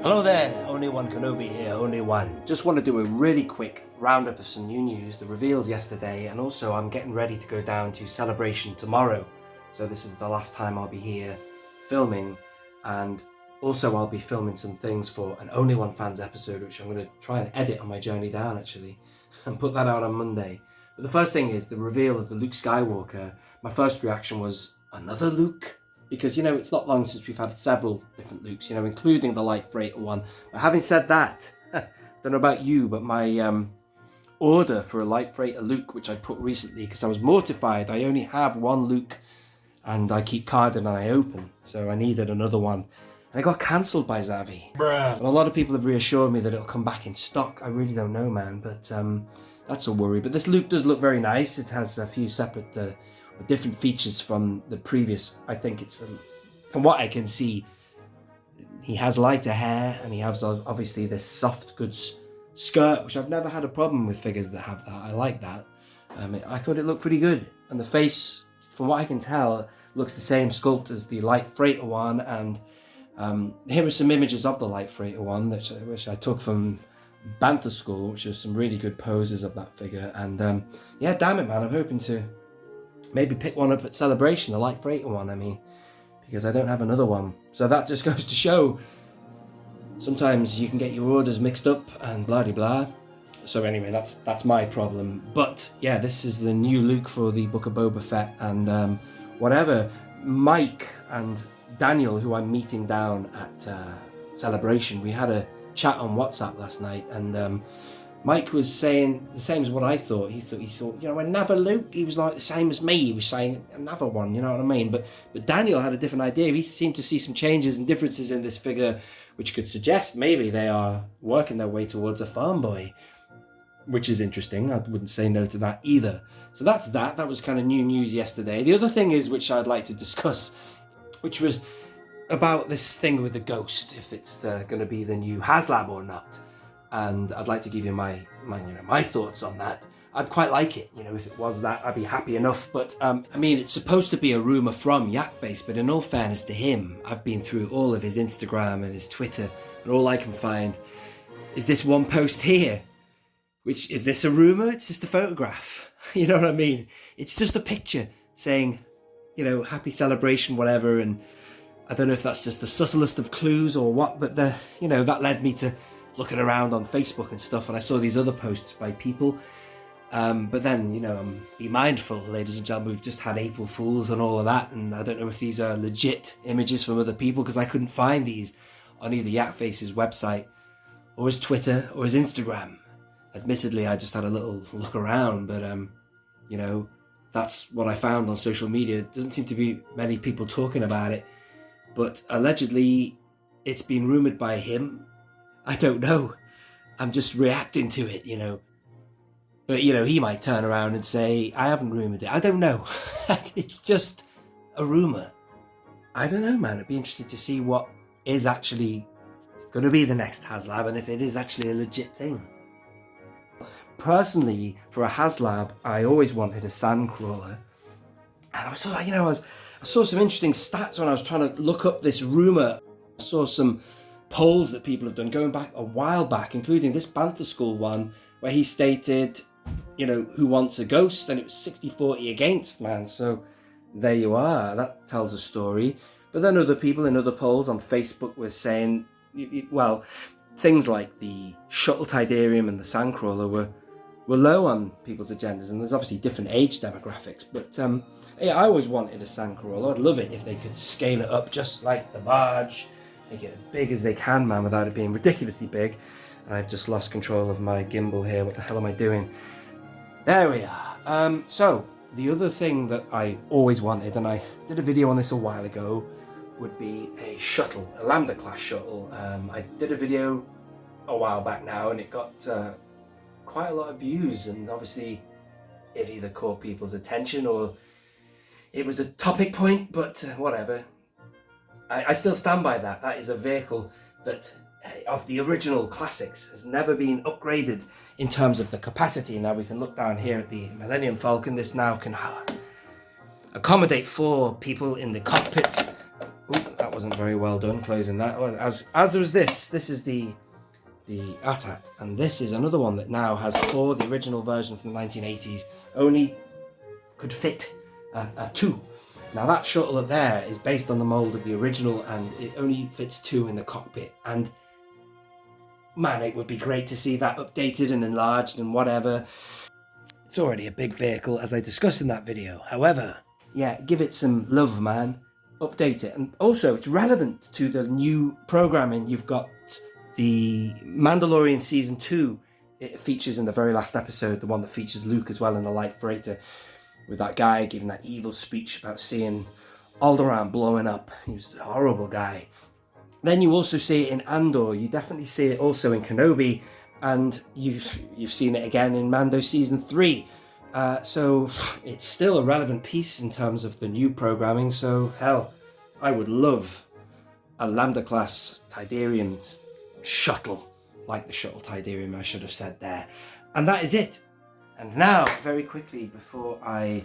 Hello there, only One Kenobi here, only one. Just want to do a really quick roundup of some new news, the reveals yesterday, and also I'm getting ready to go down to Celebration tomorrow. So this is the last time I'll be here filming, and also I'll be filming some things for an Only One Fans episode, which I'm going to try and edit on my journey down actually, and put that out on Monday. But the first thing is the reveal of the Luke Skywalker. My first reaction was, another Luke? Because, it's not long since we've had several different Lukes, including the Light Freighter one. But having said that, I don't know about you, but my order for a Light Freighter Luke, which I put recently, because I was mortified, I only have one Luke, and I keep carding and I open, so I needed another one. And it got cancelled by Zavi. Bruh. And a lot of people have reassured me that it'll come back in stock. I really don't know, man, but that's a worry. But this Luke does look very nice. It has a few separate... different features from the previous. I think it's, from what I can see, he has lighter hair and he has obviously this soft goods skirt, which I've never had a problem with figures that have that. I like that. I thought it looked pretty good, and the face, from what I can tell, looks the same sculpt as the Light Freighter one, and here are some images of the Light Freighter one which I took from Banter School, which is some really good poses of that figure. And yeah, damn it, man, I'm hoping to maybe pick one up at Celebration, the Light Freighter one, because I don't have another one. So that just goes to show, sometimes you can get your orders mixed up and blah de blah. So anyway, that's my problem. But yeah, this is the new Luke for the Book of Boba Fett, and whatever. Mike and Daniel, who I'm meeting down at Celebration, we had a chat on WhatsApp last night, and Mike was saying the same as what I thought. He thought, another Luke. He was like the same as me. He was saying another one, you know what I mean? But Daniel had a different idea. He seemed to see some changes and differences in this figure, which could suggest maybe they are working their way towards a farm boy, which is interesting. I wouldn't say no to that either. So that's that. That was kind of new news yesterday. The other thing is, which I'd like to discuss, which was about this thing with the ghost, if it's going to be the new Haslab or not. And I'd like to give you my thoughts on that. I'd quite like it, if it was that, I'd be happy enough. But it's supposed to be a rumour from Yakface, but in all fairness to him, I've been through all of his Instagram and his Twitter, and all I can find is this one post here. Which, is this a rumour? It's just a photograph. You know what I mean? It's just a picture saying, happy celebration, whatever. And I don't know if that's just the subtlest of clues or what, but that led me to looking around on Facebook and stuff, and I saw these other posts by people. But then, be mindful, ladies and gentlemen, we've just had April Fools and all of that, and I don't know if these are legit images from other people, because I couldn't find these on either Yakface's website or his Twitter or his Instagram. Admittedly, I just had a little look around, but that's what I found on social media. It doesn't seem to be many people talking about it, but allegedly it's been rumoured by him. I don't know. I'm just reacting to it, But, he might turn around and say, I haven't rumoured it. I don't know. It's just a rumour. I don't know, man. It'd be interesting to see what is actually going to be the next Haslab, and if it is actually a legit thing. Personally, for a Haslab, I always wanted a sandcrawler. And I saw some interesting stats when I was trying to look up this rumour. I saw some polls that people have done going back a while back, including this Banter School one, where he stated, who wants a ghost, and it was 60-40 against, man. So there you are. That tells a story. But then other people in other polls on Facebook were saying, things like the Shuttle Tidarium and the Sandcrawler were low on people's agendas, and there's obviously different age demographics. But yeah, I always wanted a Sandcrawler. I'd love it if they could scale it up just like the barge, make it as big as they can, man, without it being ridiculously big. I've just lost control of my gimbal here. What the hell am I doing? There we are. So the other thing that I always wanted, and I did a video on this a while ago, would be a shuttle, a Lambda Class Shuttle. I did a video a while back now, and it got quite a lot of views, and obviously it either caught people's attention or it was a topic point, but whatever. I still stand by that. That is a vehicle that, of the original classics, has never been upgraded in terms of the capacity. Now we can look down here at the Millennium Falcon. This now can accommodate 4 people in the cockpit. Ooh, that wasn't very well done closing that. As there was this is the AT-AT, and this is another one that now has four. The original version from the 1980s only could fit two. Now that shuttle up there is based on the mould of the original, and it only fits two in the cockpit. And man, it would be great to see that updated and enlarged and whatever. It's already a big vehicle, as I discussed in that video. However, yeah, give it some love, man. Update it. And also, it's relevant to the new programming. You've got the Mandalorian Season 2. It features in the very last episode, the one that features Luke as well in the light freighter, with that guy giving that evil speech about seeing Alderaan blowing up. He was a horrible guy. Then you also see it in Andor. You definitely see it also in Kenobi, and you've seen it again in Mando Season 3. So it's still a relevant piece in terms of the new programming. So hell, I would love a Lambda Class Shuttle, like the Shuttle Tidarium I should have said there. And that is it. And now, very quickly, before I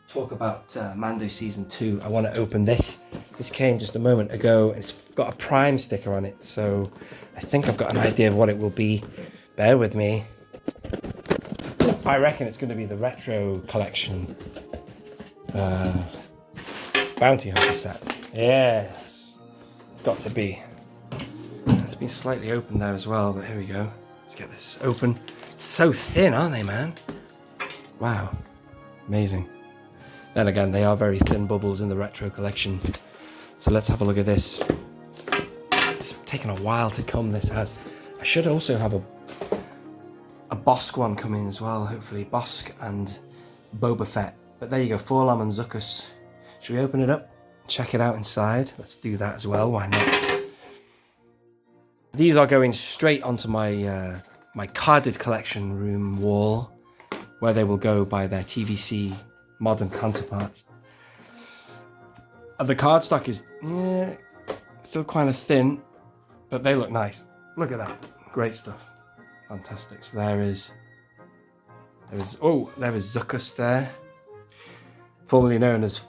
talk about Mando Season 2, I want to open this. This came just a moment ago, and it's got a Prime sticker on it, so I think I've got an idea of what it will be. Bear with me. I reckon it's going to be the Retro Collection Bounty Hunter set. Yes, it's got to be. It's been slightly open there as well, but here we go. Let's get this open. So thin, aren't they, man? Wow, amazing. Then again, they are very thin bubbles in the Retro Collection. So let's have a look at this. It's taken a while to come, this has. I should also have a Bosk one coming as well, hopefully. Bosk and Boba Fett. But there you go, Forlam and Zuckuss. Should we open it up? Check it out inside. Let's do that as well, why not? These are going straight onto my my carded collection room wall, where they will go by their TVC modern counterparts. The cardstock is still kind of thin, but they look nice. Look at that, great stuff, fantastic. So there is Zuckuss there, formerly known as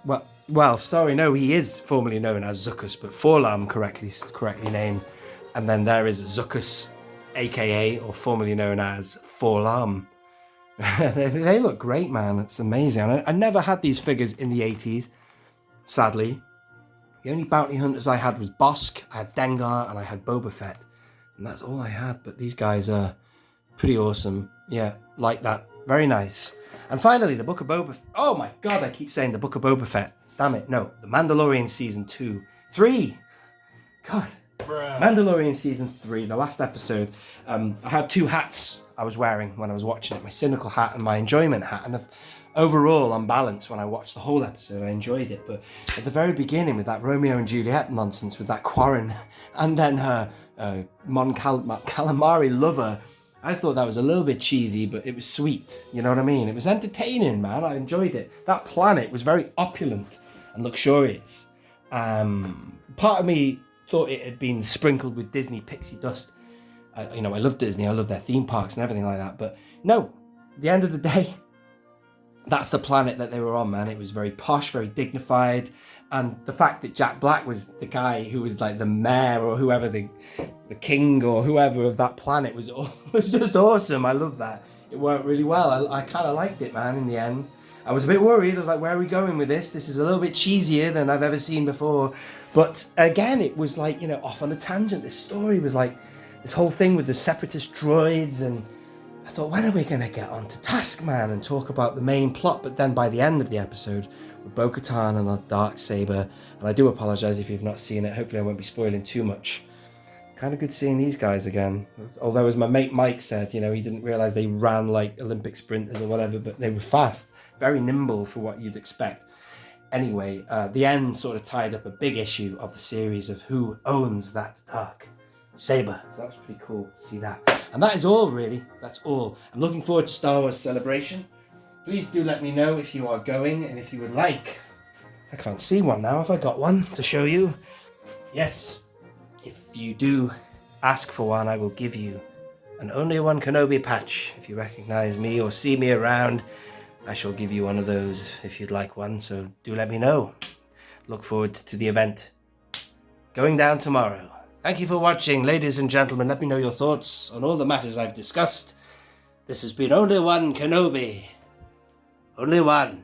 he is formerly known as Zuckuss, but Forlam correctly named. And then there is Zuckuss, aka or formerly known as Forlam. They look great, man. It's amazing. I never had these figures in the 80s, sadly. The only bounty hunters I had was Bosk, I had Dengar, and I had Boba Fett. And that's all I had. But these guys are pretty awesome. Yeah, like that. Very nice. And finally, the Book of Boba... Oh my god, I keep saying the Book of Boba Fett. Damn it, no. The Mandalorian Season 3. God. Bruh. Mandalorian Season 3, the last episode. I had two hats I was wearing when I was watching it. My cynical hat and my enjoyment hat. And overall, on balance, when I watched the whole episode, I enjoyed it. But at the very beginning, with that Romeo and Juliet nonsense, with that Quarren, and then her Mon Calamari lover, I thought that was a little bit cheesy, but it was sweet. You know what I mean? It was entertaining, man. I enjoyed it. That planet was very opulent and luxurious. Part of me thought it had been sprinkled with Disney pixie dust. I love Disney, I love their theme parks and everything like that, but no, at the end of the day, that's the planet that they were on, man. It was very posh, very dignified, and the fact that Jack Black was the guy who was like the mayor or whoever, the king or whoever of that planet was just awesome. I love that. It worked really well. I kind of liked it, man, in the end. I was a bit worried. I was like, where are we going with this? This is a little bit cheesier than I've ever seen before. But again, it was like, off on a tangent. This story was like this whole thing with the separatist droids. And I thought, when are we going to get onto Taskman and talk about the main plot? But then by the end of the episode, with Bo-Katan and the Darksaber, and I do apologise if you've not seen it. Hopefully I won't be spoiling too much. Kind of good seeing these guys again. Although, as my mate Mike said, he didn't realise they ran like Olympic sprinters or whatever, but they were fast. Very nimble for what you'd expect. Anyway, the end sort of tied up a big issue of the series of who owns that dark saber. So that was pretty cool to see that. And that is all, really. That's all. I'm looking forward to Star Wars Celebration. Please do let me know if you are going and if you would like. I can't see one now. Have I got one to show you? Yes. If you do ask for one, I will give you an Only One Kenobi patch. If you recognise me or see me around, I shall give you one of those if you'd like one, so do let me know. Look forward to the event. going down tomorrow. Thank you for watching, ladies and gentlemen. Let me know your thoughts on all the matters I've discussed. This has been Only One Kenobi. Only one.